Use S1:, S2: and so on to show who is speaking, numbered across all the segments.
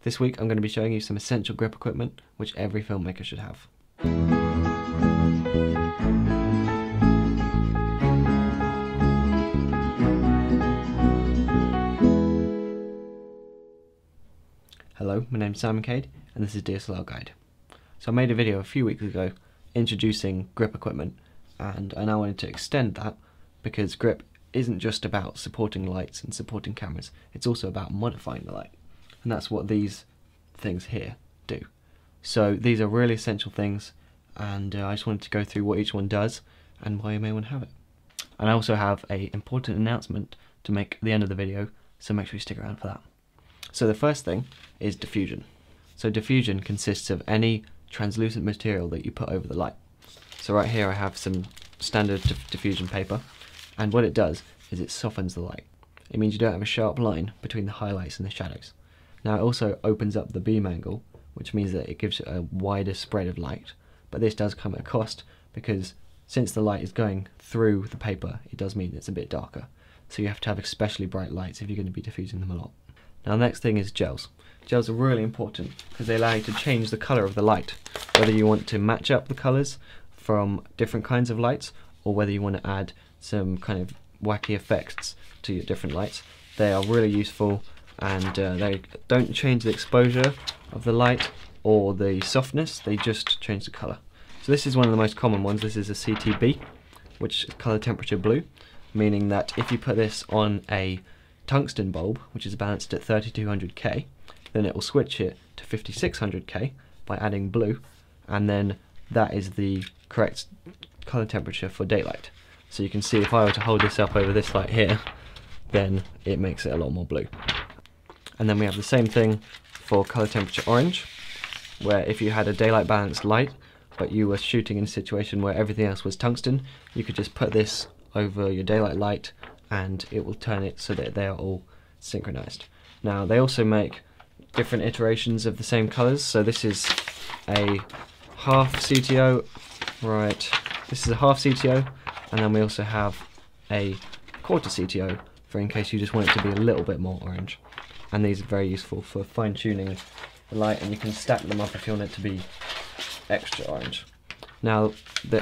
S1: This week I'm going to be showing you some essential grip equipment which every filmmaker should have. Hello, my name's Cade and this is DSLRguide. So I made a video a few weeks ago introducing grip equipment, and I now wanted to extend that because grip isn't just about supporting lights and supporting cameras, it's also about modifying the light. And that's what these things here do. So these are really essential things, and I just wanted to go through what each one does and why you may want to have it. And I also have an important announcement to make at the end of the video, so make sure you stick around for that. So the first thing is diffusion. So diffusion consists of any translucent material that you put over the light. So right here I have some standard diffusion paper, and what it does is it softens the light. It means you don't have a sharp line between the highlights and the shadows. Now it also opens up the beam angle, which means that it gives a wider spread of light, but this does come at a cost because since the light is going through the paper, it does mean it's a bit darker. So you have to have especially bright lights if you're going to be diffusing them a lot. Now the next thing is gels. Gels are really important because they allow you to change the colour of the light, whether you want to match up the colours from different kinds of lights or whether you want to add some kind of wacky effects to your different lights. They are really useful, and they don't change the exposure of the light or the softness, they just change the colour. So this is one of the most common ones. This is a CTB, which is colour temperature blue, meaning that if you put this on a tungsten bulb, which is balanced at 3200K, then it will switch it to 5600K by adding blue, and then that is the correct colour temperature for daylight. So you can see if I were to hold this up over this light here, then it makes it a lot more blue. And then we have the same thing for colour temperature orange, where if you had a daylight balanced light but you were shooting in a situation where everything else was tungsten, you could just put this over your daylight light and it will turn it so that they are all synchronized. Now they also make different iterations of the same colours, so this is a half CTO, right, this is a half CTO, and then we also have a quarter CTO for in case you just want it to be a little bit more orange. And these are very useful for fine tuning the light, and you can stack them up if you want it to be extra orange. Now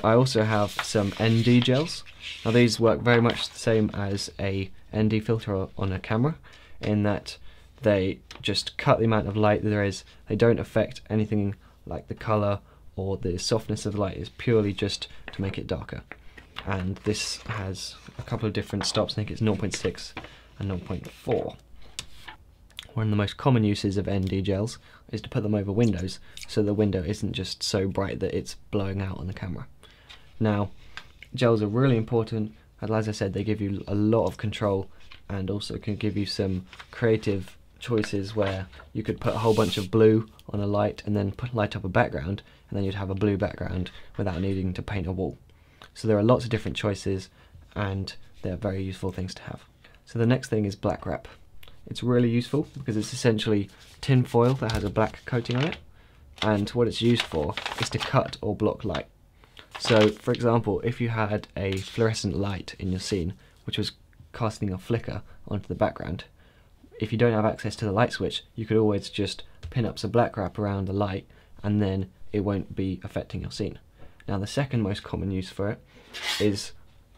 S1: I also have some ND gels. Now these work very much the same as a ND filter on a camera, in that they just cut the amount of light that there is. They don't affect anything like the colour or the softness of the light, is purely just to make it darker. And this has a couple of different stops. I think it's 0.6 and 0.4. One of the most common uses of ND gels is to put them over windows, so the window isn't just so bright that it's blowing out on the camera. Now, gels are really important, and as I said, they give you a lot of control and also can give you some creative choices where you could put a whole bunch of blue on a light and then light up a background, and then you'd have a blue background without needing to paint a wall. So there are lots of different choices, and they're very useful things to have. So the next thing is black wrap. It's really useful because it's essentially tin foil that has a black coating on it, and what it's used for is to cut or block light. So for example, if you had a fluorescent light in your scene which was casting a flicker onto the background, if you don't have access to the light switch, you could always just pin up some black wrap around the light and then it won't be affecting your scene. Now the second most common use for it is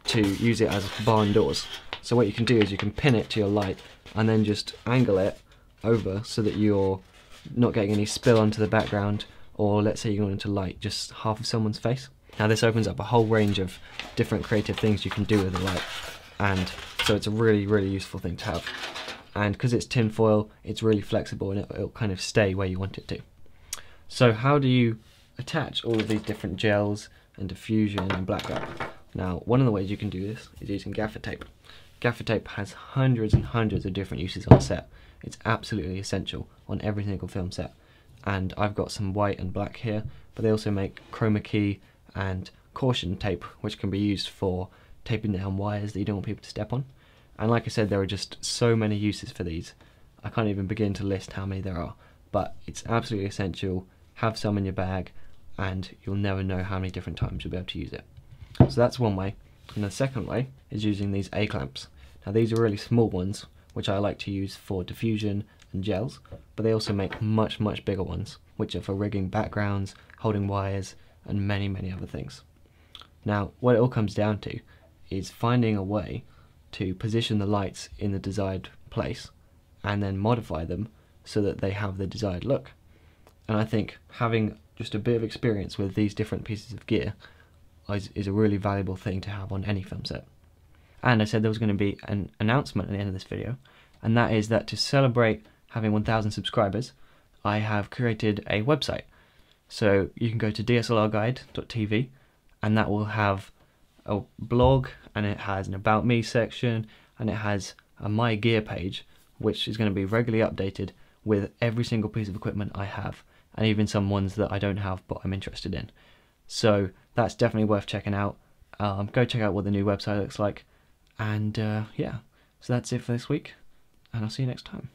S1: to use it as barn doors. So what you can do is you can pin it to your light and then just angle it over so that you're not getting any spill onto the background, or let's say you want to light just half of someone's face. Now this opens up a whole range of different creative things you can do with the light, and so it's a really useful thing to have. And because it's tin foil, it's really flexible and it'll kind of stay where you want it to. So how do you attach all of these different gels and diffusion and black wrap? Now one of the ways you can do this is using gaffer tape. Gaffer tape has hundreds and hundreds of different uses on set. It's absolutely essential on every single film set. And I've got some white and black here, but they also make chroma key and caution tape, which can be used for taping down wires that you don't want people to step on. And like I said, there are just so many uses for these. I can't even begin to list how many there are, but it's absolutely essential. Have some in your bag and you'll never know how many different times you'll be able to use it. So that's one way. And the second way is using these A-clamps. Now these are really small ones, which I like to use for diffusion and gels, but they also make much bigger ones, which are for rigging backgrounds, holding wires, and many other things. Now, what it all comes down to is finding a way to position the lights in the desired place and then modify them so that they have the desired look. And I think having just a bit of experience with these different pieces of gear is a really valuable thing to have on any film set. And I said there was going to be an announcement at the end of this video, and that is that to celebrate having 1,000 subscribers, I have created a website. So you can go to dslrguide.tv, and that will have a blog, and it has an About Me section, and it has a My Gear page, which is going to be regularly updated with every single piece of equipment I have, and even some ones that I don't have but I'm interested in. So that's definitely worth checking out. Go check out what the new website looks like. And yeah, so that's it for this week, and I'll see you next time.